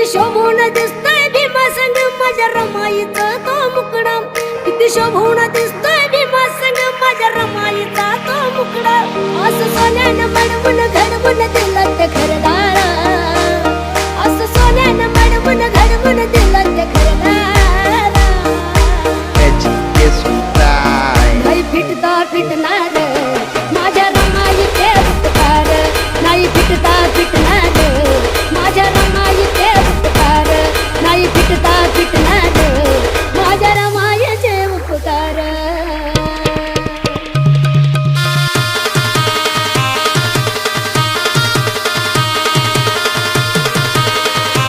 किती शोभून दिसतोय भीमा संग माझ्या रमाईचा तो मुकडा, किती शोभून दिसतोय भीमा संग माझ्या रमाईचा तो मुकडा. असं सोन्यानं मडवून घडवून दिलं ते घरदार, असं सोन्यानं मडवून घडवून